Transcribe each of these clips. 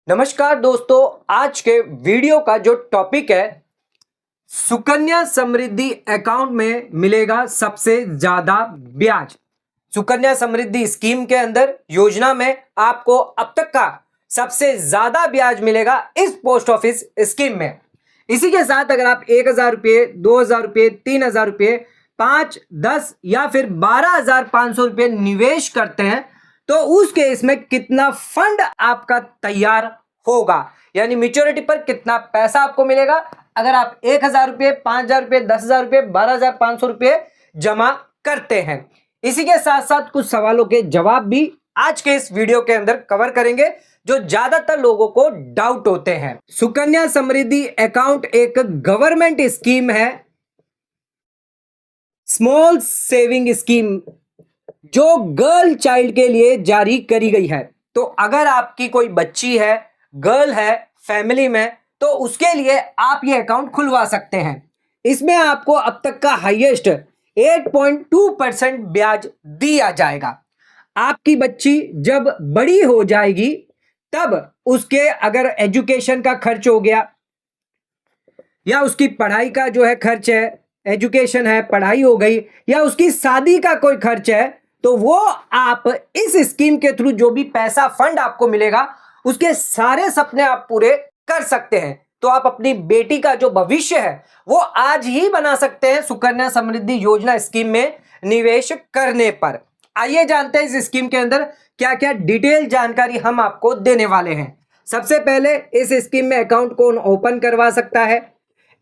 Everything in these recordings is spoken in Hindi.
नमस्कार दोस्तों, आज के वीडियो का जो टॉपिक है सुकन्या समृद्धि अकाउंट में मिलेगा सबसे ज्यादा ब्याज। सुकन्या समृद्धि स्कीम के अंदर योजना में आपको अब तक का सबसे ज्यादा ब्याज मिलेगा इस पोस्ट ऑफिस स्कीम में। इसी के साथ अगर आप 1,000 रुपये, 2,000 रुपये, 3,000 रुपये, 5, 10 या फिर 12,500 रुपये निवेश करते हैं तो उस केस में कितना फंड आपका तैयार होगा, यानी मैच्योरिटी पर कितना पैसा आपको मिलेगा अगर आप 1,000 रुपये, 5,000 रुपये, 10,000 रुपये, 12,500 रुपये जमा करते हैं। इसी के साथ साथ कुछ सवालों के जवाब भी आज के इस वीडियो के अंदर कवर करेंगे जो ज्यादातर लोगों को डाउट होते हैं। सुकन्या समृद्धि अकाउंट एक गवर्नमेंट स्कीम है, स्मॉल सेविंग स्कीम, जो गर्ल चाइल्ड के लिए जारी करी गई है। तो अगर आपकी कोई बच्ची है, गर्ल है फैमिली में, तो उसके लिए आप ये अकाउंट खुलवा सकते हैं। इसमें आपको अब तक का हाईएस्ट 8.2% ब्याज दिया जाएगा। आपकी बच्ची जब बड़ी हो जाएगी तब उसके अगर एजुकेशन का खर्च हो गया या उसकी पढ़ाई का जो है खर्च है, एजुकेशन है, पढ़ाई हो गई, या उसकी शादी का कोई खर्च है, तो वो आप इस स्कीम के थ्रू जो भी पैसा फंड आपको मिलेगा उसके सारे सपने आप पूरे कर सकते हैं। तो आप अपनी बेटी का जो भविष्य है वो आज ही बना सकते हैं सुकन्या समृद्धि योजना स्कीम में निवेश करने पर। आइए जानते हैं इस स्कीम के अंदर क्या क्या डिटेल जानकारी हम आपको देने वाले हैं। सबसे पहले इस स्कीम में अकाउंट कौन ओपन करवा सकता है,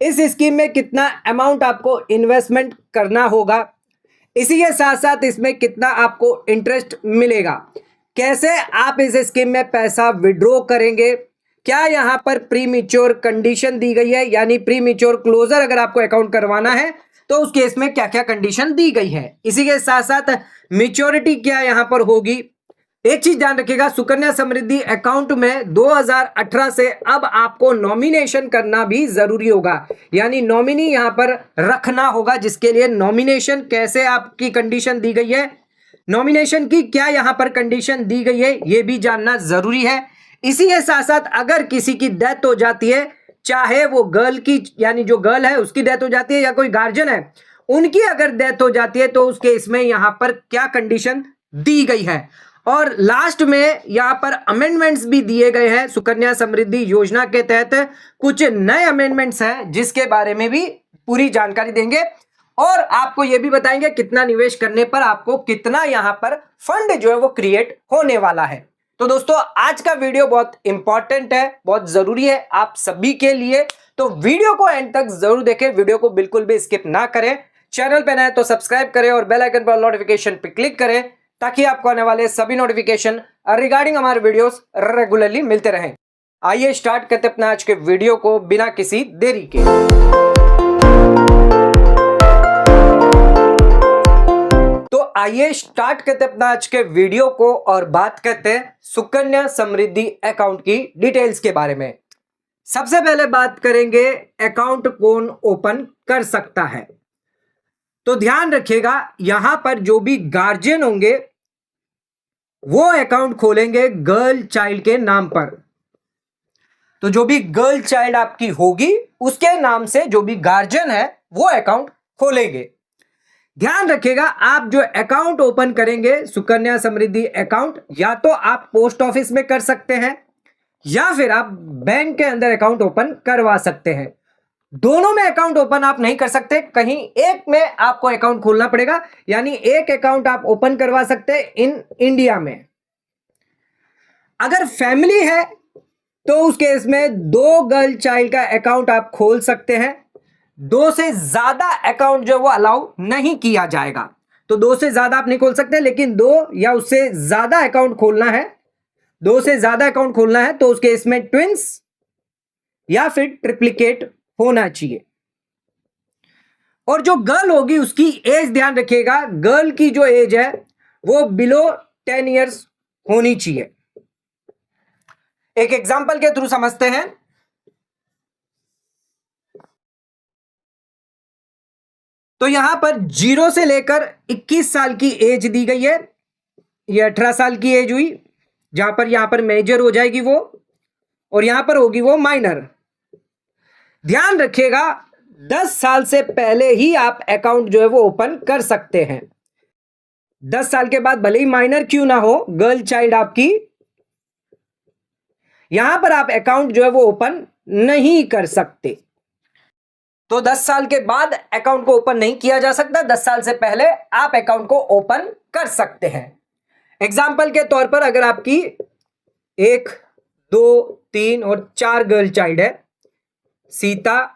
इस स्कीम में कितना अमाउंट आपको इन्वेस्टमेंट करना होगा, इसी के साथ साथ इसमें कितना आपको इंटरेस्ट मिलेगा, कैसे आप इस स्कीम में पैसा विड्रॉ करेंगे, क्या यहां पर प्री मैच्योर कंडीशन दी गई है, यानी प्री मैच्योर क्लोजर अगर आपको अकाउंट करवाना है तो उस केस में क्या क्या कंडीशन दी गई है, इसी के साथ साथ मैच्योरिटी क्या यहां पर होगी। एक चीज ध्यान रखिएगा, सुकन्या समृद्धि अकाउंट में 2018 से अब आपको नॉमिनेशन करना भी जरूरी होगा, यानी नॉमिनी यहां पर रखना होगा, जिसके लिए नॉमिनेशन कैसे आपकी कंडीशन दी गई है, नॉमिनेशन की क्या यहां पर कंडीशन दी गई है, यह भी जानना जरूरी है। इसी के साथ साथ अगर किसी की डेथ हो जाती है, चाहे वो गर्ल की यानी जो गर्ल है उसकी डेथ हो जाती है या कोई गार्जियन है उनकी अगर डेथ हो जाती है, तो उसके इसमें यहां पर क्या कंडीशन दी गई है। और लास्ट में यहां पर अमेंडमेंट्स भी दिए गए हैं। सुकन्या समृद्धि योजना के तहत कुछ नए अमेंडमेंट्स हैं जिसके बारे में भी पूरी जानकारी देंगे और आपको यह भी बताएंगे कितना निवेश करने पर आपको कितना यहां पर फंड जो है वो क्रिएट होने वाला है। तो दोस्तों आज का वीडियो बहुत इंपॉर्टेंट है, बहुत जरूरी है आप सभी के लिए, तो वीडियो को एंड तक जरूर देखें, वीडियो को बिल्कुल भी स्किप ना करें। चैनल पे नए तो सब्सक्राइब करें और बेल आइकन पर नोटिफिकेशन पे क्लिक करें ताकि आपको आने वाले सभी नोटिफिकेशन रिगार्डिंग हमारे वीडियोस रेगुलरली मिलते रहें। आइए स्टार्ट करते अपना आज के वीडियो को बिना किसी देरी के। तो आइए स्टार्ट करते अपना आज के वीडियो को और बात करते हैं सुकन्या समृद्धि अकाउंट की डिटेल्स के बारे में। सबसे पहले बात करेंगे अकाउंट कौन ओपन कर सकता है। तो ध्यान रखिएगा यहां पर जो भी गार्जियन होंगे वो अकाउंट खोलेंगे गर्ल चाइल्ड के नाम पर। तो जो भी गर्ल चाइल्ड आपकी होगी उसके नाम से जो भी गार्जियन है वो अकाउंट खोलेंगे। ध्यान रखिएगा आप जो अकाउंट ओपन करेंगे सुकन्या समृद्धि अकाउंट, या तो आप पोस्ट ऑफिस में कर सकते हैं या फिर आप बैंक के अंदर अकाउंट ओपन करवा सकते हैं। दोनों में अकाउंट ओपन आप नहीं कर सकते, कहीं एक में आपको अकाउंट खोलना पड़ेगा, यानी एक अकाउंट आप ओपन करवा सकते हैं इन इंडिया में। अगर फैमिली है तो उस केस में 2 गर्ल चाइल्ड का अकाउंट आप खोल सकते हैं। 2 से ज्यादा अकाउंट जो वो अलाउ नहीं किया जाएगा, तो 2 से ज्यादा आप नहीं खोल सकते, लेकिन 2 या उससे ज्यादा अकाउंट खोलना है, 2 से ज्यादा अकाउंट खोलना है तो उसके इसमें ट्विंस या फिर ट्रिप्लिकेट होना चाहिए। और जो गर्ल होगी उसकी एज ध्यान रखिएगा, गर्ल की जो एज है वो बिलो 10 इयर्स होनी चाहिए। एक एग्जांपल के थ्रू समझते हैं। तो यहां पर 0 से लेकर 21 साल की एज दी गई है, ये 18 साल की एज हुई, जहां पर मेजर हो जाएगी वो। और यहां पर होगी वो माइनर। ध्यान रखिएगा 10 साल से पहले ही आप अकाउंट जो है वो ओपन कर सकते हैं। 10 साल के बाद भले ही माइनर क्यों ना हो, गर्ल चाइल्ड आपकी, यहां पर आप अकाउंट जो है वो ओपन नहीं कर सकते। तो 10 साल के बाद अकाउंट को ओपन नहीं किया जा सकता, 10 साल से पहले आप अकाउंट को ओपन कर सकते हैं। एग्जाम्पल के तौर पर अगर आपकी 1, 2, 3 और 4 गर्ल चाइल्ड है, सीता,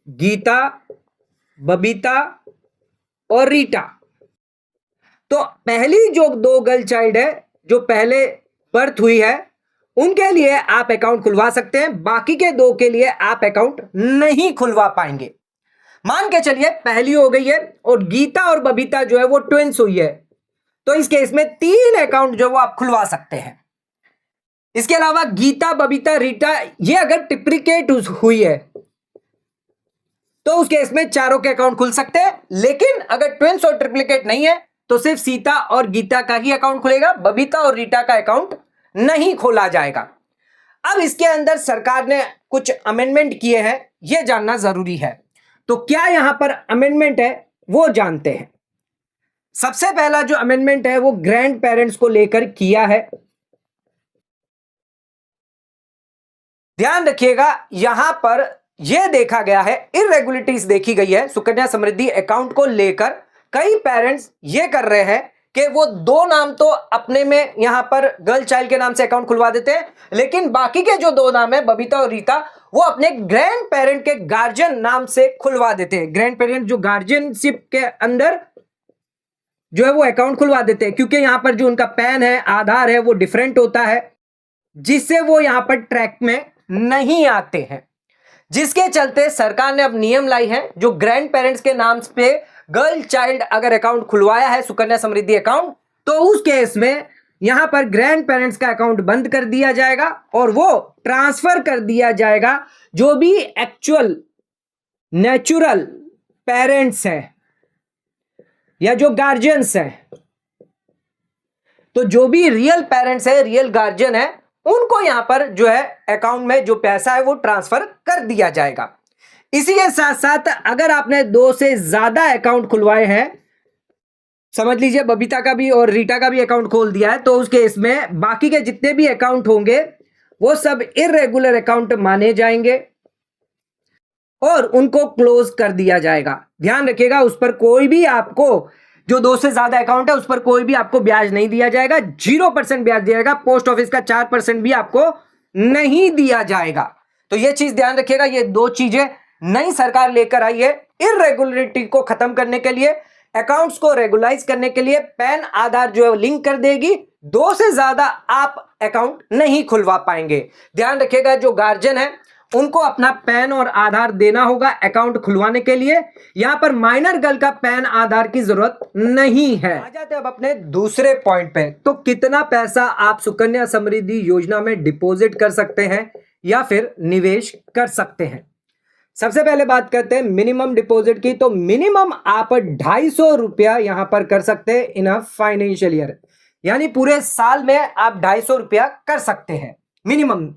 गीता, बबीता और रीटा, तो पहली जो 2 गर्ल चाइल्ड है जो पहले बर्थ हुई है उनके लिए आप अकाउंट खुलवा सकते हैं, बाकी के 2 के लिए आप अकाउंट नहीं खुलवा पाएंगे। मान के चलिए पहली हो गई है और गीता और बबीता जो है वो ट्विंस हुई है, तो इस केस में 3 अकाउंट जो वो आप खुलवा सकते हैं। इसके अलावा गीता, बबीता, रीटा ये अगर ट्रिप्लिकेट हुई है तो उस केस में चारों के अकाउंट खुल सकते हैं, लेकिन अगर ट्विंस और ट्रिप्लिकेट नहीं है तो सिर्फ सीता और गीता का ही अकाउंट खुलेगा, बबीता और रीटा का अकाउंट नहीं खोला जाएगा। अब इसके अंदर सरकार ने कुछ अमेंडमेंट किए हैं, यह जानना जरूरी है। तो क्या यहां पर अमेंडमेंट है वो जानते हैं। सबसे पहला जो अमेंडमेंट है वो ग्रैंड पेरेंट्स को लेकर किया है। ध्यान रखिएगा यहां पर यह देखा गया है, इरेगुलरिटीज देखी गई है सुकन्या समृद्धि अकाउंट को लेकर। कई पेरेंट्स ये कर रहे हैं कि वो 2 नाम तो अपने में यहां पर गर्ल चाइल्ड के नाम से अकाउंट खुलवा देते हैं, लेकिन बाकी के जो 2 नाम है बबीता और रीता वो अपने ग्रैंड पेरेंट के गार्जियन नाम से खुलवा देते हैं। ग्रैंड पेरेंट जो गार्जियनशिप के अंदर जो है वो अकाउंट खुलवा देते हैं, क्योंकि यहां पर जो उनका पैन है, आधार है, वो डिफरेंट होता है, जिससे वो यहां पर ट्रैक में नहीं आते हैं। जिसके चलते सरकार ने अब नियम लाई है, जो ग्रैंड पेरेंट्स के नाम पे गर्ल चाइल्ड अगर अकाउंट खुलवाया है सुकन्या समृद्धि अकाउंट, तो उस केस में यहां पर ग्रैंड पेरेंट्स का अकाउंट बंद कर दिया जाएगा और वो ट्रांसफर कर दिया जाएगा जो भी एक्चुअल नेचुरल पेरेंट्स है या जो गार्जियंस है। तो जो भी रियल पेरेंट्स है, रियल गार्जियन है, उनको यहां पर जो है अकाउंट में जो पैसा है वो ट्रांसफर कर दिया जाएगा। इसी के साथ साथ अगर आपने 2 से ज्यादा अकाउंट खुलवाए हैं, समझ लीजिए बबीता का भी और रीटा का भी अकाउंट खोल दिया है, तो उस केस में बाकी के जितने भी अकाउंट होंगे वो सब इरेगुलर अकाउंट माने जाएंगे और उनको क्लोज कर दिया जाएगा। ध्यान रखिएगा उस पर कोई भी आपको, जो 2 से ज्यादा अकाउंट है उस पर कोई भी आपको ब्याज नहीं दिया जाएगा, 0% ब्याज दिया जाएगा। पोस्ट ऑफिस का 4% भी आपको नहीं दिया जाएगा। तो यह चीज ध्यान रखिएगा, ये 2 चीजें नई सरकार लेकर आई है इरेगुलरिटी को खत्म करने के लिए, अकाउंट्स को रेगुलाइज करने के लिए। पैन आधार जो है लिंक कर देगी, 2 से ज्यादा आप अकाउंट नहीं खुलवा पाएंगे। ध्यान रखिएगा जो गार्जियन है उनको अपना पैन और आधार देना होगा अकाउंट खुलवाने के लिए। यहां पर माइनर गर्ल का पैन आधार की जरूरत नहीं है। आ जाते हैं अब अपने दूसरे पॉइंट पे, तो कितना पैसा आप सुकन्या समृद्धि योजना में डिपॉजिट कर सकते हैं या फिर निवेश कर सकते हैं। सबसे पहले बात करते हैं मिनिमम डिपॉजिट की। तो मिनिमम आप 250 रुपया यहां पर कर सकते हैं इन अ फाइनेंशियल ईयर, यानी पूरे साल में आप 250 रुपया कर सकते हैं मिनिमम।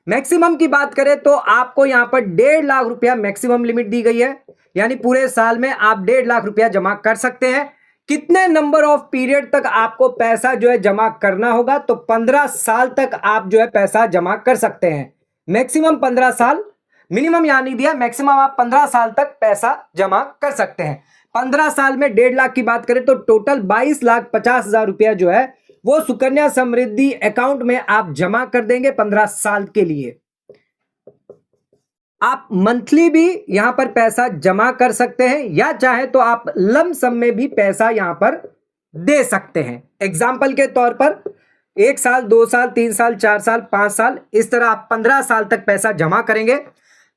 मैक्सिमम की बात करें तो आपको यहां पर 1.5 लाख रुपया मैक्सिमम लिमिट दी गई है, यानी पूरे साल में आप 1.5 लाख रुपया जमा कर सकते हैं। कितने नंबर ऑफ पीरियड तक आपको पैसा जो है जमा करना होगा, तो 15 साल तक आप जो है पैसा जमा कर सकते हैं। मैक्सिमम 15 साल, मिनिमम यहां नहीं दिया, मैक्सिमम आप 15 साल तक पैसा जमा कर सकते हैं। 15 साल में 1.5 लाख की बात करें तो टोटल 22,50,000 रुपया जो है वो सुकन्या समृद्धि अकाउंट में आप जमा कर देंगे 15 साल के लिए। आप मंथली भी यहां पर पैसा जमा कर सकते हैं, या चाहे तो आप लम सम में भी पैसा यहां पर दे सकते हैं। एग्जाम्पल के तौर पर 1 साल, 2 साल, 3 साल, 4 साल, 5 साल, इस तरह आप 15 साल तक पैसा जमा करेंगे।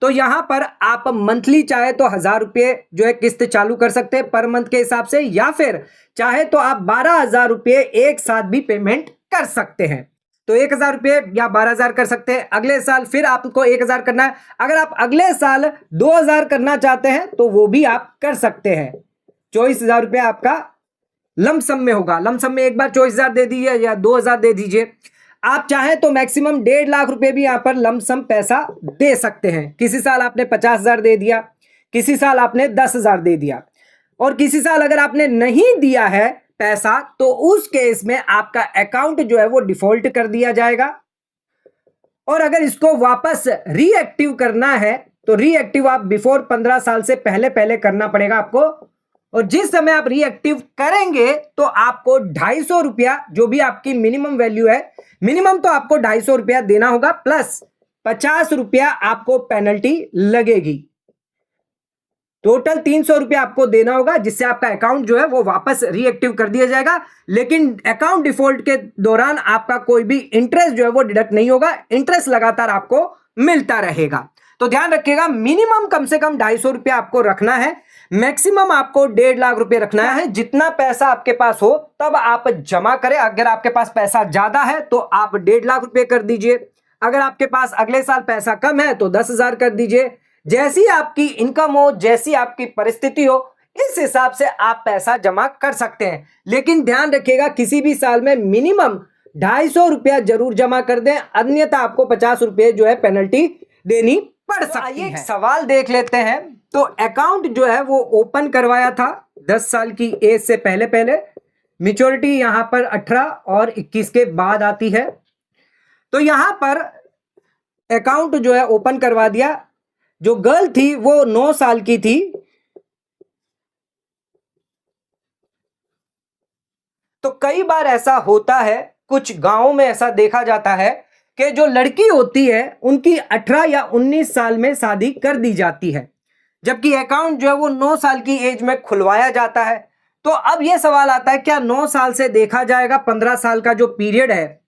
तो यहां पर आप मंथली चाहे तो 1,000 रुपये जो है किस्त चालू कर सकते हैं पर मंथ के हिसाब से, या फिर चाहे तो आप 12,000 रुपये एक साथ भी पेमेंट कर सकते हैं। तो 1,000 रुपये या 12,000 कर सकते हैं। अगले साल फिर आपको 1,000 करना है। अगर आप अगले साल 2,000 करना चाहते हैं तो वो भी आप कर सकते हैं। 24,000 रुपये आपका लमसम में होगा। लमसम में एक बार 24,000 दे दीजिए या 2,000 दे दीजिए। आप चाहें तो मैक्सिमम 1.5 लाख रुपए भी यहां पर लमसम पैसा दे सकते हैं। किसी साल आपने 50,000 दे दिया, किसी साल आपने 10,000 दे दिया, और किसी साल अगर आपने नहीं दिया है पैसा तो उस केस में आपका अकाउंट जो है वो डिफॉल्ट कर दिया जाएगा। और अगर इसको वापस रीएक्टिव करना है तो रीएक्टिव आप बिफोर 15 साल से पहले पहले करना पड़ेगा आपको, और जिस समय आप रीएक्टिव करेंगे तो आपको 250 रुपया, जो भी आपकी मिनिमम वैल्यू है, मिनिमम तो आपको 250 रुपया देना होगा, प्लस 50 रुपया आपको पेनल्टी लगेगी। टोटल 300 रुपया आपको देना होगा, जिससे आपका अकाउंट जो है वो वापस रीएक्टिव कर दिया जाएगा। लेकिन अकाउंट डिफॉल्ट के दौरान आपका कोई भी इंटरेस्ट जो है वो डिडक्ट नहीं होगा, इंटरेस्ट लगातार आपको मिलता रहेगा। तो ध्यान रखिएगा, मिनिमम कम से कम 250 रुपया आपको रखना है, मैक्सिमम आपको 1.5 लाख रुपए रखना है। जितना पैसा आपके पास हो तब आप जमा करें। अगर आपके पास पैसा ज्यादा है तो आप 1.5 लाख रुपए कर दीजिए, अगर आपके पास अगले साल पैसा कम है तो 10,000 कर दीजिए। जैसी आपकी इनकम हो, जैसी आपकी परिस्थिति हो, इस हिसाब से आप पैसा जमा कर सकते हैं। लेकिन ध्यान रखिएगा, किसी भी साल में मिनिमम 250 रुपया जरूर जमा कर दें, अन्यथा आपको 50 रुपये जो है पेनल्टी देनी पड़ सकती है। एक सवाल देख लेते हैं। तो अकाउंट जो है वो ओपन करवाया था 10 साल की एज से पहले पहले, मैच्योरिटी यहां पर 18 और 21 के बाद आती है। तो यहां पर अकाउंट जो है ओपन करवा दिया। जो गर्ल थी वो 9 साल की थी। तो कई बार ऐसा होता है, कुछ गांवों में ऐसा देखा जाता है कि जो लड़की होती है उनकी 18 या 19 साल में शादी कर दी जाती है, जबकि अकाउंट जो है वो 9 साल की एज में खुलवाया जाता है। तो अब यह सवाल आता है, क्या 9 साल से देखा जाएगा? 15 साल का जो पीरियड है,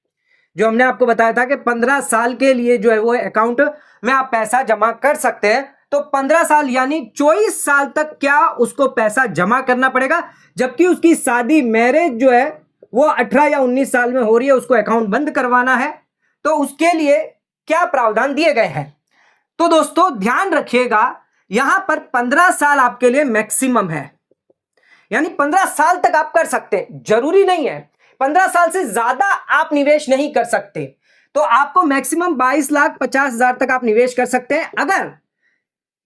जो हमने आपको बताया था कि 15 साल के लिए जो है वो अकाउंट में आप पैसा जमा कर सकते हैं, तो 15 साल यानी 24 साल तक क्या उसको पैसा जमा करना पड़ेगा? जबकि उसकी शादी, मैरिज जो है वो 18 या 19 साल में हो रही है, उसको अकाउंट बंद करवाना है, तो उसके लिए क्या प्रावधान दिए गए हैं? तो दोस्तों ध्यान रखिएगा, यहां पर 15 साल आपके लिए मैक्सिमम है, यानी 15 साल तक आप कर सकते हैं। जरूरी नहीं है 15 साल से ज्यादा आप निवेश नहीं कर सकते। तो आपको मैक्सिमम 22,50,000 तक आप निवेश कर सकते हैं। अगर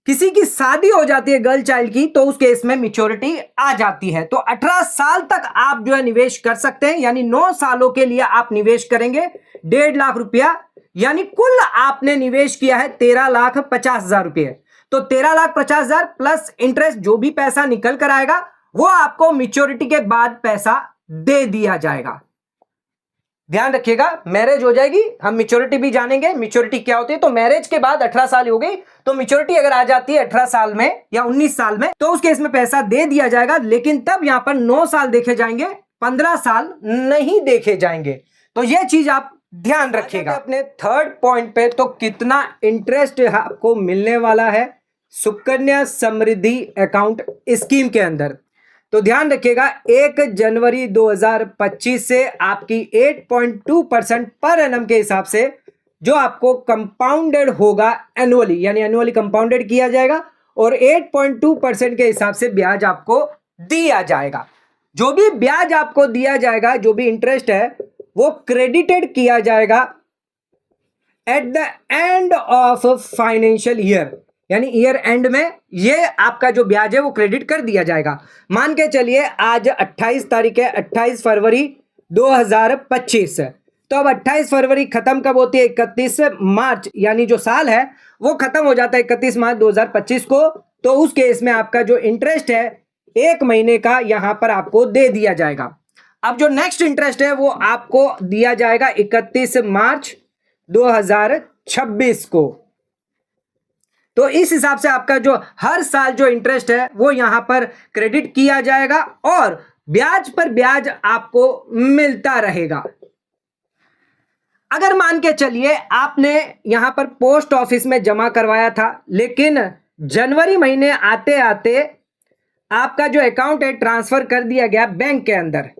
किसी की शादी हो जाती है गर्ल चाइल्ड की, तो उस केस में मैच्योरिटी आ जाती है। तो 18 साल तक आप जो है निवेश कर सकते हैं, यानी 9 सालों के लिए आप निवेश करेंगे 1.5 लाख रुपया, यानी कुल आपने निवेश किया है 13,50,000 रुपये। तो 13,50,000 प्लस इंटरेस्ट, जो भी पैसा निकल कर आएगा वो आपको मैच्योरिटी के बाद पैसा दे दिया जाएगा। ध्यान रखिएगा, मैरिज हो जाएगी, हम मैच्योरिटी भी जानेंगे, मैच्योरिटी क्या होती है। तो मैरिज के बाद 18 साल हो गई, तो मैच्योरिटी अगर आ जाती है 18 साल में या 19 साल में, तो उस केस में पैसा दे दिया जाएगा। लेकिन तब यहां पर 9 साल देखे जाएंगे, 15 साल नहीं देखे जाएंगे। तो यह चीज आप ध्यान रखिएगा। अपने थर्ड पॉइंट पे, तो कितना इंटरेस्ट आपको मिलने वाला है सुकन्या समृद्धि अकाउंट स्कीम के अंदर। तो ध्यान रखिएगा, 1 जनवरी 2025 से आपकी 8.2% पर एनम के हिसाब से जो आपको कंपाउंडेड होगा एनुअली, यानी एनुअली कंपाउंडेड किया जाएगा, और 8.2% के हिसाब से ब्याज आपको दिया जाएगा। जो भी ब्याज आपको दिया जाएगा, जो भी इंटरेस्ट है, वो क्रेडिटेड किया जाएगा at the end of financial year, यानी ईयर एंड में ये आपका जो ब्याज है वो क्रेडिट कर दिया जाएगा। मान के चलिए आज 28 तारीख है, 28 फरवरी 2025। तो अब 28 फरवरी खत्म कब होती है? 31 मार्च, यानी जो साल है वो खत्म हो जाता है 31 मार्च 2025 को। तो उस केस में आपका जो इंटरेस्ट है 1 महीने का यहां पर आपको दे दिया जाएगा। अब जो नेक्स्ट इंटरेस्ट है वो आपको दिया जाएगा 31 मार्च 2026 को। तो इस हिसाब से आपका जो हर साल जो इंटरेस्ट है वो यहां पर क्रेडिट किया जाएगा, और ब्याज पर ब्याज आपको मिलता रहेगा। अगर मान के चलिए आपने यहां पर पोस्ट ऑफिस में जमा करवाया था, लेकिन जनवरी महीने आते आते आपका जो अकाउंट है ट्रांसफर कर दिया गया बैंक के अंदर,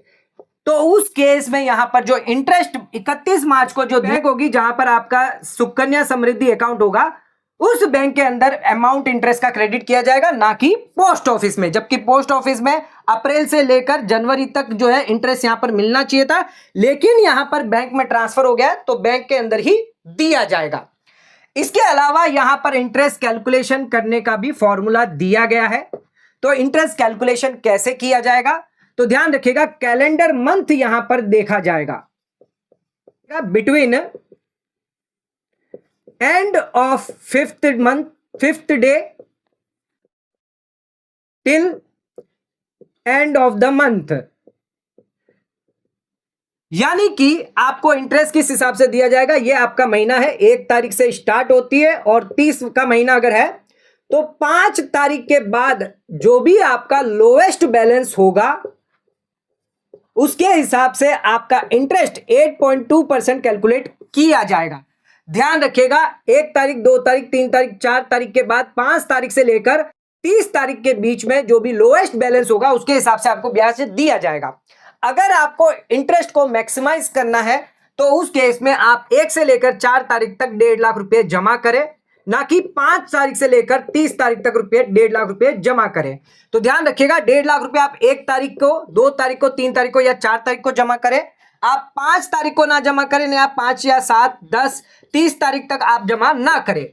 तो उस केस में यहां पर जो इंटरेस्ट 31 मार्च को जो बैंक होगी, जहां पर आपका सुकन्या समृद्धि अकाउंट होगा, उस बैंक के अंदर अमाउंट इंटरेस्ट का क्रेडिट किया जाएगा, ना कि पोस्ट ऑफिस में। जबकि पोस्ट ऑफिस में अप्रैल से लेकर जनवरी तक जो है इंटरेस्ट यहां पर मिलना चाहिए था, लेकिन यहां पर बैंक में ट्रांसफर हो गया तो बैंक के अंदर ही दिया जाएगा। इसके अलावा यहां पर इंटरेस्ट कैलकुलेशन करने का भी फॉर्मूला दिया गया है। तो इंटरेस्ट कैलकुलेशन कैसे किया जाएगा, तो ध्यान रखिएगा, कैलेंडर मंथ यहां पर देखा जाएगा। Between end of fifth month, fifth day till end of the month. यानी कि आपको इंटरेस्ट किस हिसाब से दिया जाएगा, ये आपका महीना है, 1 तारीख से स्टार्ट होती है और 30 का महीना अगर है तो 5 तारीख के बाद जो भी आपका लोएस्ट बैलेंस होगा उसके हिसाब से आपका इंटरेस्ट 8.2% कैलकुलेट किया जाएगा। ध्यान रखिएगा, 1 तारीख, 2 तारीख, 3 तारीख, 4 तारीख के बाद 5 तारीख से लेकर 30 तारीख के बीच में जो भी लोएस्ट बैलेंस होगा उसके हिसाब से आपको ब्याज दिया जाएगा। अगर आपको इंटरेस्ट को मैक्सिमाइज करना है तो उस केस में आप 1 से लेकर 4 तारीख तक 1.5 लाख रुपए जमा करें, ना कि 5 तारीख से लेकर 30 तारीख तक 1.5 लाख रुपए जमा करें। तो ध्यान रखिएगा, 1.5 लाख रुपए आप 1 तारीख को, 2 तारीख को, 3 तारीख को या 4 तारीख को जमा करें। आप 5 तारीख को ना जमा करें, या 5 या 7, 10, 30 तारीख तक आप जमा ना करें।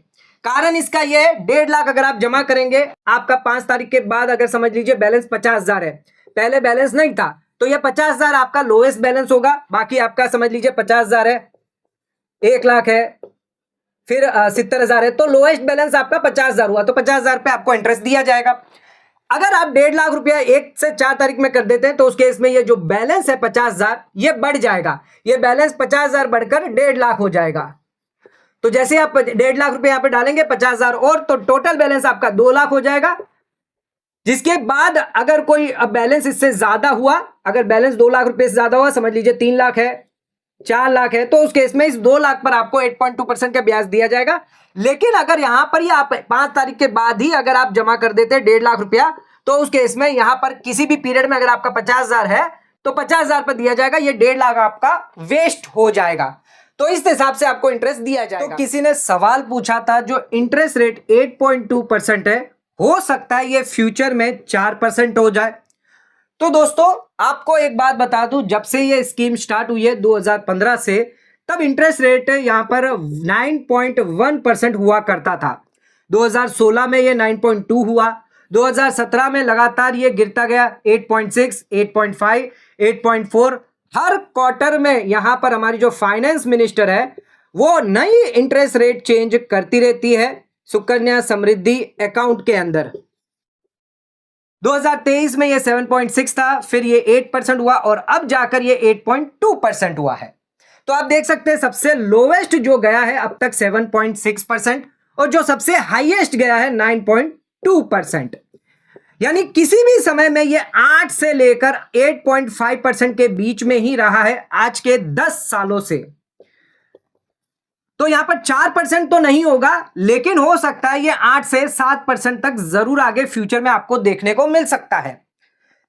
कारण इसका यह है, 1.5 लाख अगर आप जमा करेंगे, आपका 5 तारीख के बाद अगर समझ लीजिए बैलेंस 50,000 है, पहले बैलेंस नहीं था, तो यह 50,000 आपका लोएस्ट बैलेंस होगा। बाकी आपका समझ लीजिए 50,000 है, 1 लाख है, फिर 70,000 है, तो लोएस्ट बैलेंस आपका 50,000 हुआ, तो 50,000 पे आपको इंटरेस्ट दिया जाएगा। अगर आप 1.5 लाख रुपया 1 से 4 तारीख में कर देते हैं तो उस केस में ये जो बैलेंस है 50,000, ये बढ़ जाएगा। ये बैलेंस 50,000 बढ़कर 1.5 लाख हो जाएगा। तो जैसे आप 1.5 लाख रुपए यहां पे डालेंगे, 50,000 और, तो टोटल बैलेंस आपका 2 लाख हो जाएगा। जिसके बाद अगर कोई अब बैलेंस इससे ज्यादा हुआ, अगर बैलेंस 2 लाख रुपए से ज्यादा हुआ, समझ लीजिए 3 लाख है, 4 लाख है, तो उस केस में इस 2 लाख पर आपको 8.2% का ब्याज दिया जाएगा। लेकिन अगर यहां पर ये आप 5 तारीख के बाद ही अगर आप जमा कर देते हैं 1.5 लाख रुपया, तो उस केस में यहां पर किसी भी पीरियड में अगर आपका 50,000 है तो 50,000 पर दिया जाएगा, ये 1.5 लाख आपका वेस्ट हो जाएगा। तो इस हिसाब से आपको इंटरेस्ट दिया जाएगा। तो किसी ने सवाल पूछा था, जो इंटरेस्ट रेट 8.2% है, हो सकता है ये फ्यूचर में 4% हो जाए। तो दोस्तों आपको एक बात बता दूं, जब से ये स्कीम स्टार्ट हुई है 2015 से, तब इंटरेस्ट रेट यहां पर 9.1% हुआ करता था। 2016 में ये 9.2 हुआ, 2017 में लगातार ये गिरता गया 8.6, 8.5, 8.4। हर क्वार्टर में यहां पर हमारी जो फाइनेंस मिनिस्टर है वो नई इंटरेस्ट रेट चेंज करती रहती है सुकन्या समृद्धि अकाउंट के अंदर। 2023 में ये 7.6 था, फिर ये 8% हुआ और अब जाकर ये 8.2% हुआ है। तो आप देख सकते हैं सबसे लोवेस्ट जो गया है अब तक 7.6% और जो सबसे हाईएस्ट गया है 9.2%। यानी किसी भी समय में ये 8 से लेकर 8.5% के बीच में ही रहा है आज के 10 सालों से। तो यहां पर 4% तो नहीं होगा, लेकिन हो सकता है ये 8 से 7% तक जरूर आगे फ्यूचर में आपको देखने को मिल सकता है।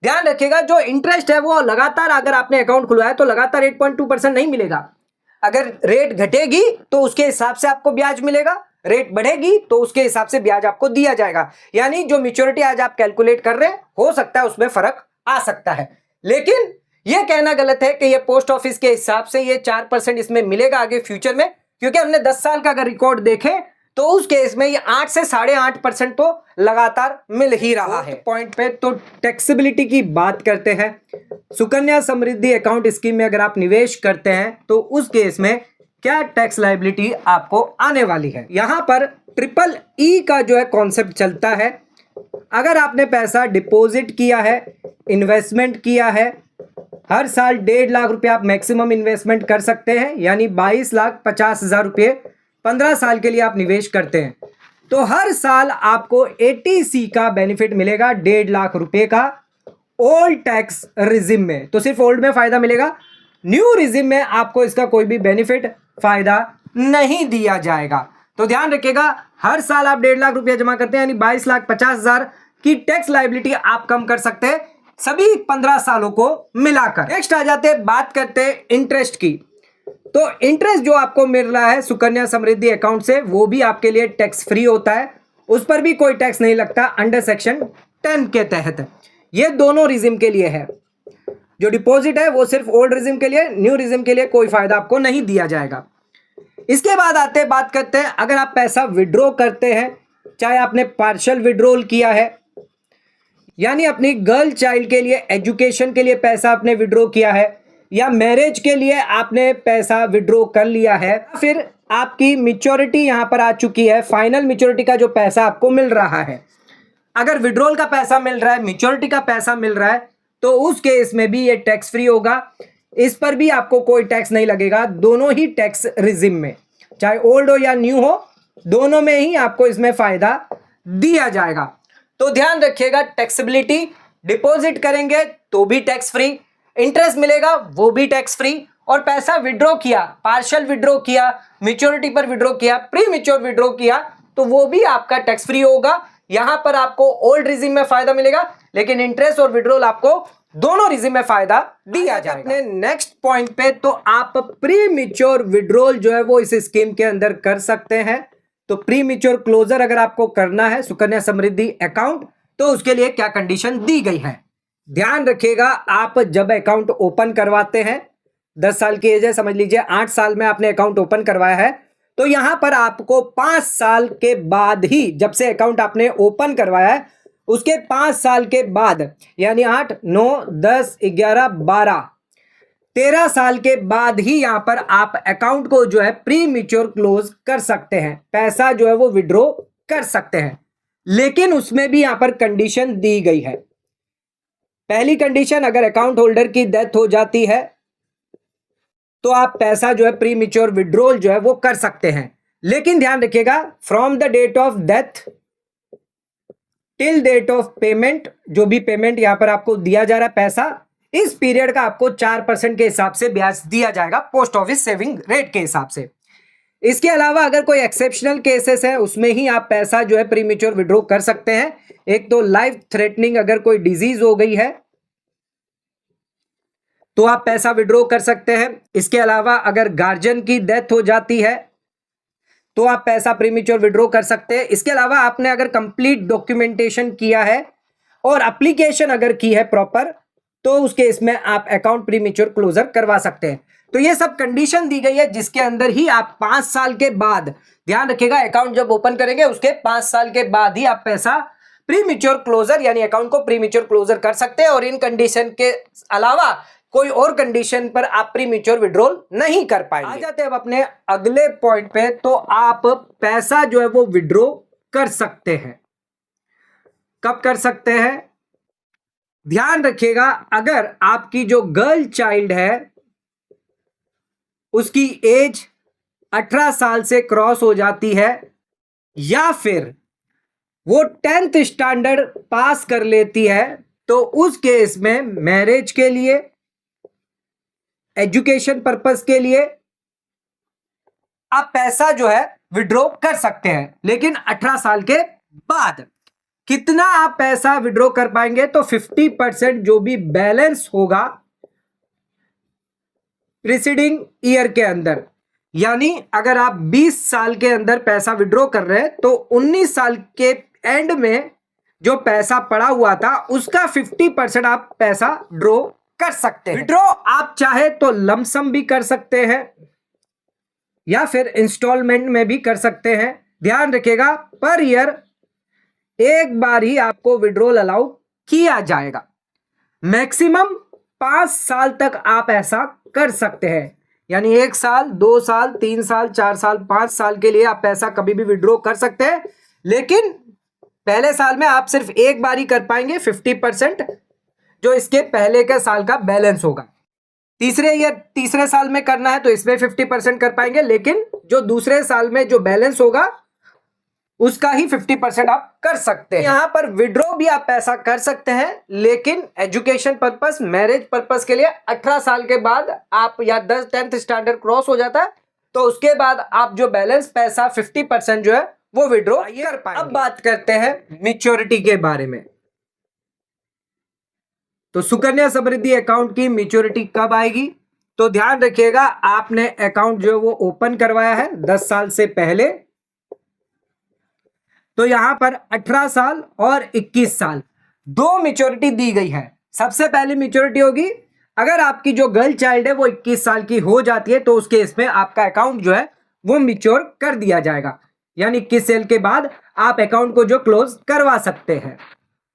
ध्यान रखिएगा, जो इंटरेस्ट है वो लगातार, अगर आपने अकाउंट खुलवाया तो लगातार 8.2% नहीं मिलेगा। अगर रेट घटेगी तो उसके हिसाब से आपको ब्याज मिलेगा, रेट बढ़ेगी तो उसके हिसाब से ब्याज आपको दिया जाएगा। यानी जो मैच्योरिटी आज आप कैलकुलेट कर रहे हैं, हो सकता है उसमें फर्क आ सकता है, लेकिन यह कहना गलत है कि ये पोस्ट ऑफिस के हिसाब से ये 4% इसमें मिलेगा आगे फ्यूचर में, क्योंकि हमने 10 साल का अगर रिकॉर्ड देखें तो उस केस में ये 8 से 8.5% तो लगातार मिल ही रहा है। पॉइंट पे तो टैक्सेबिलिटी की बात करते हैं। सुकन्या समृद्धि अकाउंट स्कीम में अगर आप निवेश करते हैं तो उस केस में क्या टैक्स लायबिलिटी आपको आने वाली है। यहां पर EEE का जो है कॉन्सेप्ट चलता है। अगर आपने पैसा डिपॉजिट किया है, इन्वेस्टमेंट किया है, हर साल 1.5 लाख रुपए आप मैक्सिमम इन्वेस्टमेंट कर सकते हैं, यानी 22,50,000 रुपये 15 साल के लिए आप निवेश करते हैं, तो हर साल आपको 80C का बेनिफिट मिलेगा 1.5 लाख रुपए का ओल्ड टैक्स रिजिम में। तो सिर्फ ओल्ड में फायदा मिलेगा, न्यू रिजिम में आपको इसका कोई भी बेनिफिट फायदा नहीं दिया जाएगा। तो ध्यान रखिएगा, हर साल आप 1.5 लाख रुपया जमा करते हैं, यानी 22,50,000 की टैक्स लायबिलिटी आप कम कर सकते हैं सभी 15 सालों को मिलाकर। नेक्स्ट आ जाते हैं, बात करते हैं इंटरेस्ट की। तो इंटरेस्ट जो आपको मिल रहा है सुकन्या समृद्धि अकाउंट से वो भी आपके लिए टैक्स फ्री होता है, उस पर भी कोई टैक्स नहीं लगता अंडर सेक्शन 10 के तहत। ये दोनों रिजिम के लिए है। जो डिपॉजिट है वो सिर्फ ओल्ड रिजिम के लिए, न्यू रिजिम के लिए कोई फायदा आपको नहीं दिया जाएगा। इसके बाद बात करते हैं अगर आप पैसा विड्रॉ करते हैं, चाहे आपने पार्शियल विड्रॉल किया है, यानी अपनी गर्ल चाइल्ड के लिए एजुकेशन के लिए पैसा आपने विड्रॉ किया है, या मैरिज के लिए आपने पैसा विड्रॉ कर लिया है, फिर आपकी मैच्योरिटी यहां पर आ चुकी है, फाइनल मैच्योरिटी का जो पैसा आपको मिल रहा है। अगर विड्रॉल का पैसा मिल रहा है, मैच्योरिटी का पैसा मिल रहा है, तो उस केस में भी ये टैक्स फ्री होगा। इस पर भी आपको कोई टैक्स नहीं लगेगा। दोनों ही टैक्स रिजिम में, चाहे ओल्ड हो या न्यू हो, दोनों में ही आपको इसमें फायदा दिया जाएगा। तो ध्यान रखिएगा, टैक्सेबिलिटी, डिपॉजिट करेंगे तो भी टैक्स फ्री, इंटरेस्ट मिलेगा वो भी टैक्स फ्री, और पैसा विड्रॉ किया, पार्शियल विड्रॉ किया, मैच्योरिटी पर विड्रॉ किया, प्री मैच्योर विड्रॉ किया, तो वो भी आपका टैक्स फ्री होगा। यहां पर आपको ओल्ड रिजिम में फायदा मिलेगा, लेकिन इंटरेस्ट और विड्रॉल आपको दोनों रिजिम में फायदा दिया जाएगा। अपने नेक्स्ट पॉइंट पे, तो आप प्री मैच्योर विड्रॉल जो है वो इस स्कीम के अंदर कर सकते हैं। तो प्री मैच्योर क्लोजर अगर आपको करना है सुकन्या समृद्धि अकाउंट, तो उसके लिए क्या कंडीशन दी गई है, ध्यान रखिएगा। आप जब अकाउंट ओपन करवाते हैं, 10 साल की एज है, समझ लीजिए 8 साल में आपने अकाउंट ओपन करवाया है, तो यहां पर आपको 5 साल के बाद ही, जब से अकाउंट आपने ओपन करवाया है उसके 5 साल के बाद, यानी 8, 9, 10, 11, 12, 13 साल के बाद ही यहां पर आप अकाउंट को जो है प्री मैच्योर क्लोज कर सकते हैं, पैसा जो है वो विड्रॉ कर सकते हैं। लेकिन उसमें भी यहां पर कंडीशन दी गई है। पहली कंडीशन, अगर अकाउंट होल्डर की डेथ हो जाती है तो आप पैसा जो है प्री मैच्योर विड्रॉल जो है वो कर सकते हैं। लेकिन ध्यान रखिएगा, from the date of death till date of payment, जो भी पेमेंट यहां पर आपको दिया जा रहा है पैसा, इस पीरियड का आपको 4% के हिसाब से ब्याज दिया जाएगा, पोस्ट ऑफिस सेविंग रेट के हिसाब से। इसके अलावा अगर कोई एक्सेप्शनल केसेस है उसमें ही आप पैसा जो है प्री मैच्योर विड्रॉ कर सकते हैं। एक तो लाइफ थ्रेटनिंग, अगर कोई डिजीज हो गई है तो आप पैसा विड्रॉ कर सकते हैं। इसके अलावा अगर गार्जियन की डेथ हो जाती है तो आप पैसा प्री मैच्योर विड्रॉ कर सकते हैं। इसके अलावा आपने अगर कंप्लीट डॉक्यूमेंटेशन किया है और एप्लीकेशन अगर की है प्रॉपर, तो उस केस में आप अकाउंट प्री मैच्योर क्लोजर करवा सकते हैं। तो ये सब कंडीशन दी गई है जिसके अंदर ही आप 5 साल के बाद, ध्यान रखिएगा, अकाउंट जब ओपन करेंगे उसके 5 साल के बाद ही आप पैसा प्री मैच्योर क्लोजर यानी अकाउंट को प्री मैच्योर क्लोजर कर सकते हैं। और इन कंडीशन के अलावा कोई और कंडीशन पर आप प्री मैच्योर विड्रॉल नहीं कर पाएंगे। आ जाते हैं अब अपने अगले पॉइंट पे, तो आप पैसा जो है वो विड्रॉ कर सकते हैं। कब कर सकते हैं, ध्यान रखिएगा, अगर आपकी जो गर्ल चाइल्ड है उसकी एज 18 साल से क्रॉस हो जाती है, या फिर वो 10th स्टैंडर्ड पास कर लेती है, तो उस केस में मैरिज के लिए, एजुकेशन पर्पस के लिए आप पैसा जो है विड्रॉ कर सकते हैं। लेकिन 18 साल के बाद कितना आप पैसा विड्रॉ कर पाएंगे, तो 50% जो भी बैलेंस होगा प्रीसीडिंग ईयर के अंदर, यानी अगर आप 20 साल के अंदर पैसा विड्रॉ कर रहे हैं तो 19 साल के एंड में जो पैसा पड़ा हुआ था उसका 50% आप पैसा ड्रॉ कर सकते हैं। विड्रॉ आप चाहे तो लमसम भी कर सकते हैं या फिर इंस्टॉलमेंट में भी कर सकते हैं। ध्यान रखिएगा, पर ईयर एक बार ही आपको विड्रॉल अलाउ किया जाएगा। मैक्सिमम 5 साल तक आप ऐसा कर सकते हैं, यानी 1 साल, 2 साल, 3 साल, 4 साल, 5 साल के लिए आप पैसा कभी भी विड्रॉ कर सकते हैं। लेकिन पहले साल में आप सिर्फ एक बार ही कर पाएंगे 50%, जो इसके पहले के साल का बैलेंस होगा। तीसरे साल में करना है तो इसमें 50% कर पाएंगे, लेकिन जो दूसरे साल में जो बैलेंस होगा उसका ही 50% आप कर सकते हैं। यहां पर विड्रॉ भी आप पैसा कर सकते हैं, लेकिन एजुकेशन पर्पस, मैरिज पर्पस के लिए 18 साल के बाद आप, या 10th स्टैंडर्ड क्रॉस हो जाता है तो उसके बाद आप जो बैलेंस पैसा 50% जो है वो विड्रॉ कर पाएंगे। अब बात करते हैं मैच्योरिटी के बारे में। तो सुकन्या समृद्धि अकाउंट की मैच्योरिटी कब आएगी, तो ध्यान रखिएगा, आपने अकाउंट जो है वो ओपन करवाया है 10 साल से पहले, तो यहां पर 18 साल और 21 साल दो मैच्योरिटी दी गई है। सबसे पहली मैच्योरिटी होगी अगर आपकी जो गर्ल चाइल्ड है वो 21 साल की हो जाती है, तो उस केस में आपका अकाउंट जो है वो मैच्योर कर दिया जाएगा, यानी 21 साल के बाद आप अकाउंट को जो क्लोज करवा सकते हैं।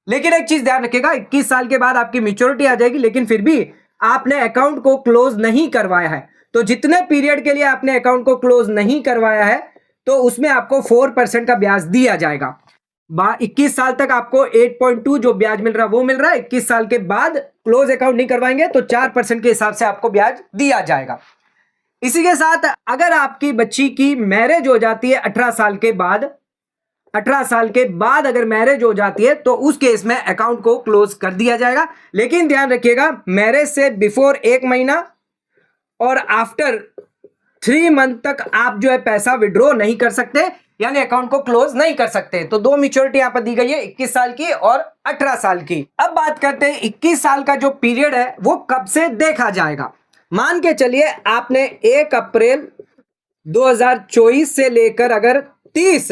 लेकिन एक चीज ध्यान रखिएगा, 21 साल के बाद आपकी मैच्योरिटी आ जाएगी, लेकिन फिर भी आपने अकाउंट को क्लोज नहीं करवाया है, तो जितने पीरियड के लिए आपने अकाउंट को क्लोज नहीं करवाया है तो उसमें आपको 4% का ब्याज दिया जाएगा। 21 साल तक आपको 8.2 जो ब्याज मिल रहा है वो मिल रहा है, 21 साल के बाद क्लोज अकाउंट नहीं करवाएंगे तो 4% के हिसाब से आपको ब्याज दिया जाएगा। इसी के साथ अगर आपकी बच्ची की मैरिज हो जाती है 18 साल के बाद, 18 साल के बाद अगर मैरिज हो जाती है तो उस केस में अकाउंट को क्लोज कर दिया जाएगा। लेकिन ध्यान रखिएगा, मैरिज से बिफोर 1 महीना और आफ्टर 3 मंथ तक आप जो है पैसा विड्रॉ नहीं कर सकते, यानी अकाउंट को क्लोज नहीं कर सकते। तो दो मैच्योरिटी यहां पर दी गई है, 21 साल की और 18 साल की। अब बात करते हैं 21 साल का जो पीरियड है वो कब से देखा जाएगा। मान के चलिए आपने 1 अप्रैल 2024 से लेकर अगर 30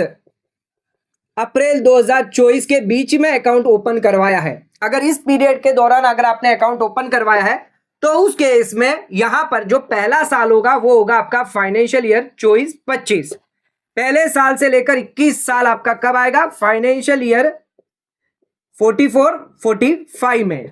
अप्रैल 2024 के बीच में अकाउंट ओपन करवाया है, अगर इस पीरियड के दौरान अगर आपने अकाउंट ओपन करवाया है तो उस केस में यहां पर जो पहला साल होगा वो होगा आपका फाइनेंशियल ईयर 24-25। पहले साल से लेकर 21 साल आपका कब आएगा, फाइनेंशियल ईयर 44-45 में।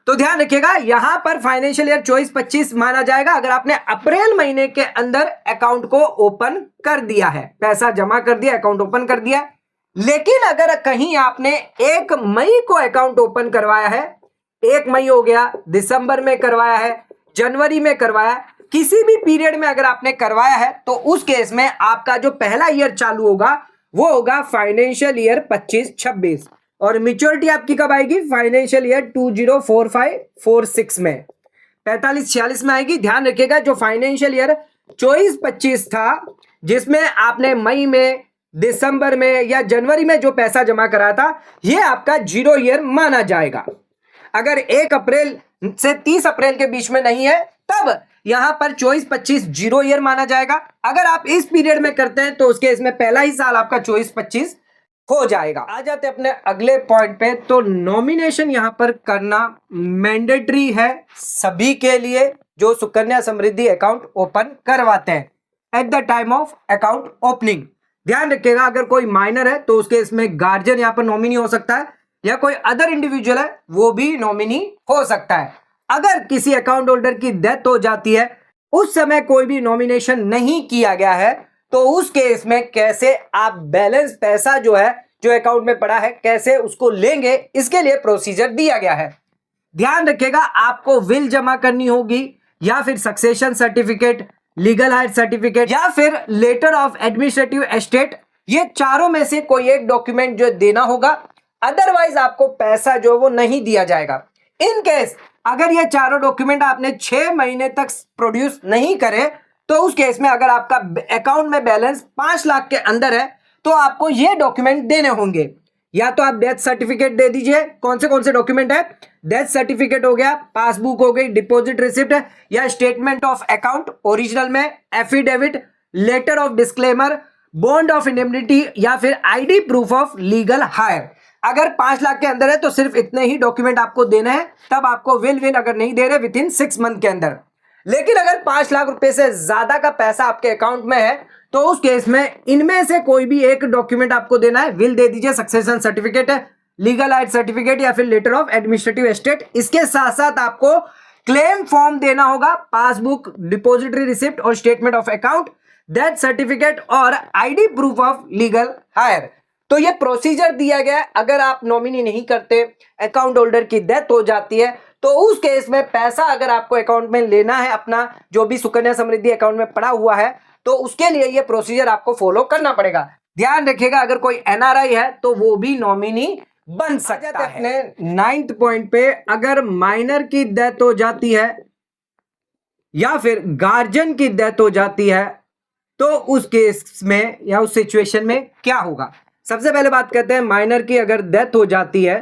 तो ध्यान रखिएगा, यहां पर फाइनेंशियल ईयर 24-25 माना जाएगा अगर आपने अप्रैल महीने के अंदर अकाउंट को ओपन कर दिया है, पैसा जमा कर दिया, अकाउंट ओपन कर दिया। लेकिन अगर कहीं आपने 1 मई को अकाउंट ओपन करवाया है, 1 मई हो गया, दिसंबर में करवाया है, जनवरी में करवाया, किसी भी पीरियड में अगर आपने करवाया है तो उस केस में आपका जो पहला ईयर चालू होगा वो होगा फाइनेंशियल ईयर 25-26 और मैच्योरिटी आपकी कब आएगी, फाइनेंशियल ईयर 2045-46 में, 45-46 में आएगी। ध्यान रखिएगा, जो फाइनेंशियल ईयर 24-25 था जिसमें आपने मई में, दिसंबर में या जनवरी में जो पैसा जमा करा था, ये आपका 0 ईयर माना जाएगा। अगर 1 अप्रैल से 30 अप्रैल के बीच में नहीं है तब यहां पर 24-25 0 ईयर माना जाएगा। अगर आप इस पीरियड में करते हैं तो उसके इसमें पहला ही साल आपका 24-25 हो जाएगा। आ जाते अपने अगले पॉइंट पे, तो नॉमिनेशन यहां पर करना मैंडेटरी है सभी के लिए जो सुकन्या समृद्धि अकाउंट ओपन करवाते हैं at the time of account opening. ध्यान रखिएगा, अगर कोई माइनर है तो उसके इसमें गार्जियन यहां पर नॉमिनी हो सकता है या कोई अदर इंडिविजुअल है वो भी नॉमिनी हो सकता है। अगर किसी अकाउंट होल्डर की डेथ हो जाती है, उस समय कोई भी नॉमिनेशन नहीं किया गया है, तो उस केस में कैसे आप बैलेंस पैसा जो है जो अकाउंट में पड़ा है कैसे उसको लेंगे, इसके लिए प्रोसीजर दिया गया है। ध्यान रखिएगा, आपको विल जमा करनी होगी या फिर succession certificate, legal higher certificate या फिर लेटर ऑफ एडमिनिस्ट्रेटिव एस्टेट, ये चारों में से कोई एक डॉक्यूमेंट जो देना होगा, अदरवाइज आपको पैसा जो वो नहीं दिया जाएगा। इन केस अगर ये चारों डॉक्यूमेंट आपने 6 महीने तक प्रोड्यूस नहीं करे तो उस केस में अगर आपका अकाउंट में बैलेंस 5 लाख के अंदर है तो आपको ये डॉक्यूमेंट देने होंगे। या तो आप डेथ सर्टिफिकेट दे दीजिए, कौन से डॉक्यूमेंट है, डेथ सर्टिफिकेट हो गया, पासबुक हो गई, डिपॉजिट रिसिप्ट या स्टेटमेंट ऑफ अकाउंट ओरिजिनल में, affidavit, letter of disclaimer, bond of indemnity या फिर ID proof of legal heir. अगर 5 लाख के अंदर है तो सिर्फ इतने ही डॉक्यूमेंट आपको देना है, तब आपको विल अगर नहीं दे रहे विद इन 6 मंथ के अंदर। लेकिन अगर 5 लाख रुपए से ज्यादा का पैसा आपके अकाउंट में है तो उस केस में इनमें से कोई भी एक डॉक्यूमेंट आपको देना है, विल दे दीजिए, सक्सेशन सर्टिफिकेट है, लीगल हायर सर्टिफिकेट या फिर लेटर ऑफ एडमिनिस्ट्रेटिव एस्टेट। इसके साथ साथ आपको क्लेम फॉर्म देना होगा, पासबुक, डिपॉजिटरी रिसिप्ट और statement of account, death certificate और ID proof of legal heir. तो ये प्रोसीजर दिया गया है। अगर आप नॉमिनी नहीं करते, अकाउंट होल्डर की डेथ हो जाती है तो उस केस में पैसा अगर आपको अकाउंट में लेना है, अपना जो भी सुकन्या समृद्धि अकाउंट में पड़ा हुआ है, तो उसके लिए ये प्रोसीजर आपको फॉलो करना पड़ेगा। ध्यान रखिएगा, अगर कोई एनआरआई है तो वो भी नॉमिनी बन सकता है। अपने 9th पॉइंट पे, अगर माइनर की डेथ हो जाती है या फिर गार्जियन की डेथ हो जाती है तो उस केस में या उस सिचुएशन में क्या होगा। सबसे पहले बात करते हैं, माइनर की अगर डेथ हो जाती है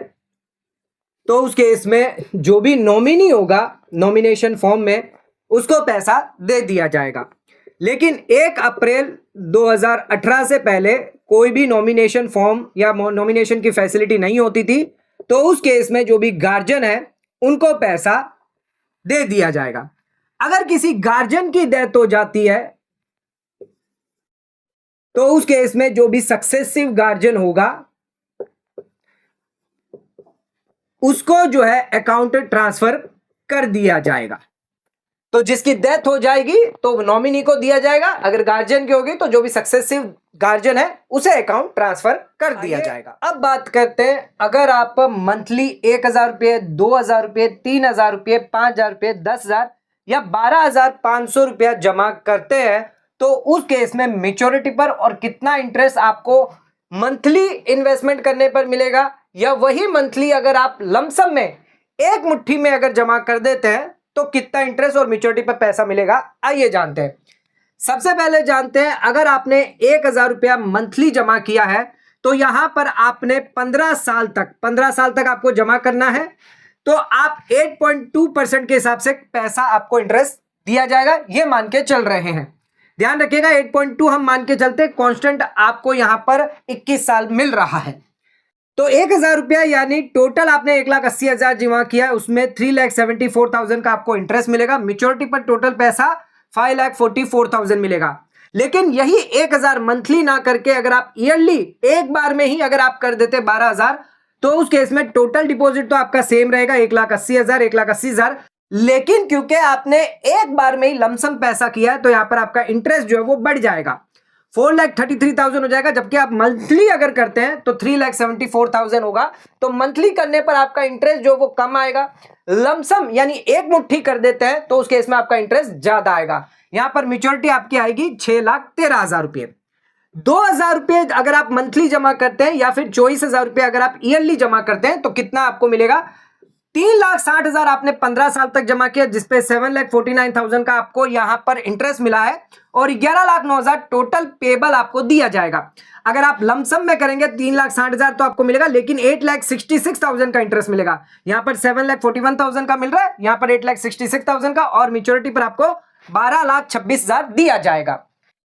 तो उस केस में जो भी नॉमिनी होगा नॉमिनेशन फॉर्म में, उसको पैसा दे दिया जाएगा। लेकिन 1 अप्रैल 2018 से पहले कोई भी नॉमिनेशन फॉर्म या नॉमिनेशन की फैसिलिटी नहीं होती थी, तो उस केस में जो भी गार्जियन है उनको पैसा दे दिया जाएगा। अगर किसी गार्जियन की डेथ हो जाती है तो उस केस में जो भी सक्सेसिव गार्जियन होगा उसको जो है अकाउंट ट्रांसफर कर दिया जाएगा। तो जिसकी डेथ हो जाएगी तो नॉमिनी को दिया जाएगा, अगर गार्जियन की होगी तो जो भी सक्सेसिव गार्जियन है उसे अकाउंट ट्रांसफर कर दिया जाएगा। अब बात करते हैं, अगर आप मंथली 1,000 रुपये, 2,000 रुपये, 3,000 रुपये, 5,000 रुपये, 10,000 या 12,500 रुपया जमा करते हैं तो उस केस में मेच्योरिटी पर और कितना इंटरेस्ट आपको मंथली इन्वेस्टमेंट करने पर मिलेगा, या वही मंथली अगर आप लमसम में एक मुट्ठी में अगर जमा कर देते हैं तो कितना इंटरेस्ट और मेच्योरिटी पर पैसा मिलेगा, आइए जानते हैं। सबसे पहले जानते हैं, अगर आपने 1,000 रुपया मंथली जमा किया है तो यहां पर आपने 15 साल तक आपको जमा करना है, तो आप 8.2% के हिसाब से पैसा आपको इंटरेस्ट दिया जाएगा, ये मान के चल रहे हैं। ध्यान रखिएगा 8.2 हम मान के चलते, कांस्टेंट आपको यहां पर 21 साल मिल रहा है। तो 1,000 रुपया यानी टोटल आपने 1,80,000 जमा किया है, उसमें 3,74,000 का आपको इंटरेस्ट मिलेगा। मेच्योरिटी पर टोटल पैसा 5,44,000 मिलेगा। लेकिन यही 1,000 मंथली ना करके अगर आप ईयरली एक बार में ही अगर आप कर देते 12,000 तो उस केस में टोटल डिपॉजिट तो आपका सेम रहेगा 1,80,000, 1,80,000, लेकिन क्योंकि आपने एक बार में ही लमसम पैसा किया है तो यहां पर आपका इंटरेस्ट जो है वो बढ़ जाएगा, 4,33,000 हो जाएगा। जबकि आप मंथली अगर करते हैं तो 3,74,000 होगा। तो मंथली करने पर आपका इंटरेस्ट जो वो कम आएगा, लमसम यानी एक मुट्ठी कर देते हैं तो उस केस में आपका इंटरेस्ट ज्यादा आएगा। यहां पर मेच्योरिटी आपकी आएगी 6,13,000 रुपये। 2,000 रुपये अगर आप मंथली जमा करते हैं या फिर 24,000 रुपये अगर आप ईयरली जमा करते हैं तो कितना आपको मिलेगा, 3,60,000 आपने 15 साल तक जमा किया जिसपे 7,49,000 का आपको यहां पर इंटरेस्ट मिला है और 11,09,000 टोटल पेबल आपको दिया जाएगा। अगर आप लमसम में करेंगे 3,60,000 तो आपको मिलेगा, लेकिन 8,66,000 का इंटरेस्ट मिलेगा। यहां पर 7,41,000 का मिल रहा है, यहां पर 8,66,000 का, और मेच्योरिटी पर आपको 12,26,000 दिया जाएगा।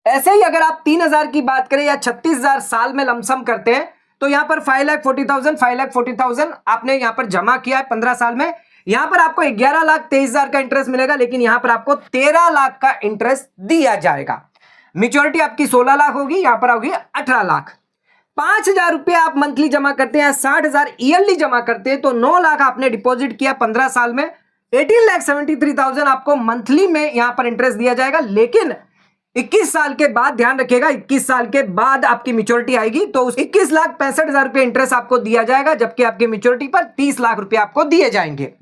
ऐसे ही अगर आप 3,000 की बात करें या 36,000 साल में लमसम करते हैं तो यहां पर 5,40,000 आपने यहां पर जमा किया है 15 साल में, यहां पर आपको 11,23,000 का इंटरेस्ट मिलेगा, लेकिन यहां पर आपको 13 लाख का इंटरेस्ट दिया जाएगा। मेच्योरिटी आपकी 16 लाख होगी, यहां पर होगी 18 लाख। 5,000 रुपये आप मंथली जमा करते हैं, 60,000 ईयरली जमा करते हैं तो 9 लाख आपने डिपॉजिट किया 15 साल में, 18,73,000 आपको मंथली में यहां पर इंटरेस्ट दिया जाएगा। लेकिन 21 साल के बाद, ध्यान रखिएगा 21 साल के बाद आपकी मेच्योरिटी आएगी तो उस 21,65,000 रुपये इंटरेस्ट आपको दिया जाएगा, जबकि आपकी मेच्योरिटी पर 30 लाख रुपए आपको दिए जाएंगे।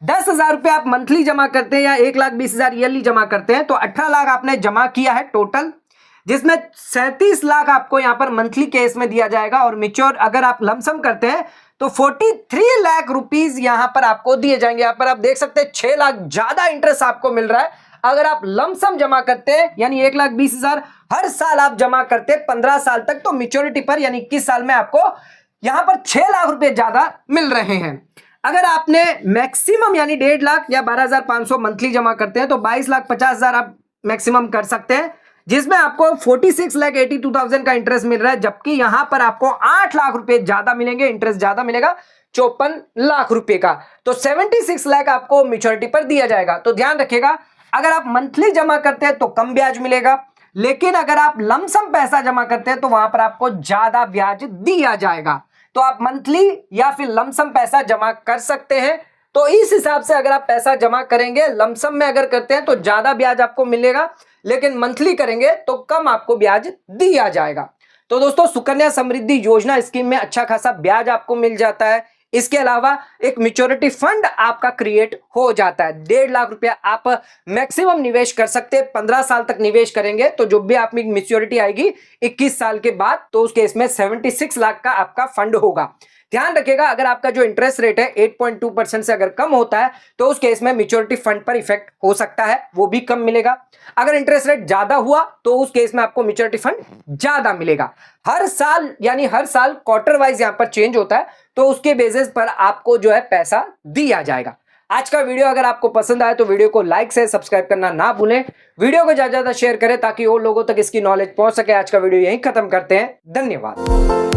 10,000 रुपये आप मंथली जमा करते हैं या 1,20,000 ईयरली जमा करते हैं तो 18 लाख आपने जमा किया है टोटल, जिसमें 37 लाख आपको यहां पर मंथली केस में दिया जाएगा, और मेच्योर अगर आप लमसम करते हैं तो 43 लाख रुपीज यहां पर आपको दिए जाएंगे। यहां पर आप देख सकते हैं 6 लाख ज्यादा इंटरेस्ट आपको मिल रहा है अगर आप लमसम जमा करते हैं, यानी 1,20,000 हर साल आप जमा करते हैं 15 साल तक, तो मेच्योरिटी पर यानी 21 साल में आपको यहां पर 6 लाख रुपए ज्यादा मिल रहे हैं। अगर आपने मैक्सिमम यानी 1.5 लाख या 12,500 मंथली जमा करते हैं तो 22,50,000 आप मैक्सिमम कर सकते हैं, जिसमें आपको 46,82,000 का इंटरेस्ट मिल रहा है, जबकि यहां पर आपको 8 लाख रुपए ज्यादा मिलेंगे, इंटरेस्ट ज्यादा मिलेगा 54 लाख रुपए का। तो 76 लाख आपको मेच्योरिटी पर दिया जाएगा। तो ध्यान रखिएगा, अगर आप मंथली जमा करते हैं तो कम ब्याज मिलेगा, लेकिन अगर आप लमसम पैसा जमा करते हैं तो वहां पर आपको ज्यादा ब्याज दिया जाएगा। तो आप मंथली या फिर लमसम पैसा जमा कर सकते हैं। तो इस हिसाब से अगर आप पैसा जमा करेंगे, लमसम में अगर करते हैं तो ज्यादा ब्याज आपको मिलेगा, लेकिन मंथली करेंगे तो कम आपको ब्याज दिया जाएगा। तो दोस्तों, सुकन्या समृद्धि योजना स्कीम में अच्छा खासा ब्याज आपको मिल जाता है। इसके अलावा एक मैच्योरिटी फंड आपका क्रिएट हो जाता है। 1.5 लाख रुपया आप मैक्सिमम निवेश कर सकते हैं। 15 साल तक निवेश करेंगे तो जो भी आपकी मैच्योरिटी आएगी 21 साल के बाद, तो उस केस में 76 लाख का आपका फंड होगा। ध्यान रखिएगा, अगर आपका जो इंटरेस्ट रेट है 8.2% से अगर कम होता है तो उस केस में मैच्योरिटी फंड पर इफेक्ट हो सकता है, वो भी कम मिलेगा। अगर इंटरेस्ट रेट ज्यादा हुआ तो उस केस में आपको मैच्योरिटी फंड ज्यादा मिलेगा। हर साल यानी हर साल क्वार्टर वाइज यहां पर चेंज होता है, तो उसके बेसिस पर आपको जो है पैसा दिया जाएगा। आज का वीडियो अगर आपको पसंद आए तो वीडियो को लाइक से सब्सक्राइब करना ना भूलें। वीडियो को ज्यादा ज्यादा शेयर करें ताकि और लोगों तक इसकी नॉलेज पहुंच सके। आज का वीडियो यहीं खत्म करते हैं। धन्यवाद।